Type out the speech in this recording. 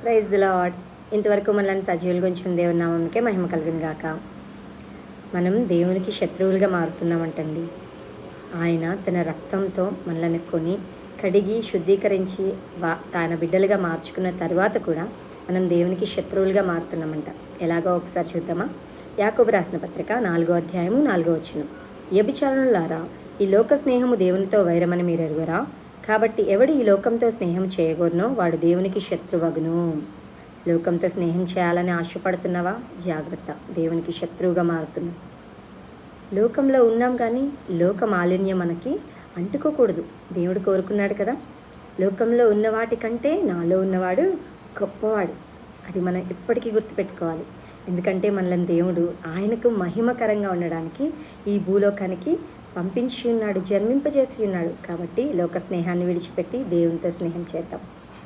Praise the lord. ఇంతవరకు మనల్ని సజీవులుగా ఉంచిన దేవుని నామముకే మహిమ కలుగును గాక. మనం దేవునికి శత్రువులుగా మారుతున్నామంటండి. ఆయన తన రక్తంతో మనల్ని కొని కడిగి శుద్ధీకరించి తన బిడ్డలుగా మార్చుకున్న తర్వాత కూడా మనం దేవునికి శత్రువులుగా మారుతున్నామంట. ఎలాగో ఒకసారి చూద్దామా? యాకోబు రాసిన పత్రిక 4వ అధ్యాయము 4వ వచనం. వ్యభిచారులారా, ఈ లోక స్నేహము దేవునితో వైరమని మీరు ఎరుగరా? కాబట్టి ఎవడు ఈ లోకంతో స్నేహం చేయకూడనో వాడు దేవునికి శత్రువగును. లోకంతో స్నేహం చేయాలని ఆశపడుతున్నావా? జాగ్రత్త, దేవునికి శత్రువుగా మారుతున్నావు. లోకంలో ఉన్నాం కానీ లోక మాలిన్యం మనకి అంటుకోకూడదు. దేవుడు కోరుకున్నాడు కదా, లోకంలో ఉన్న వాటికంటే నాలో ఉన్నవాడు గొప్పవాడు. అది మనం ఎప్పటికీ గుర్తుపెట్టుకోవాలి. ఎందుకంటే మనల్ని దేవుడు ఆయనకు మహిమకరంగా ఉండడానికి ఈ భూలోకానికి పంపించి ఉన్నాడు, జన్మింపజేసి ఉన్నాడు. కాబట్టి లోక స్నేహాన్ని విడిచిపెట్టి దేవునితో స్నేహం చేద్దాం.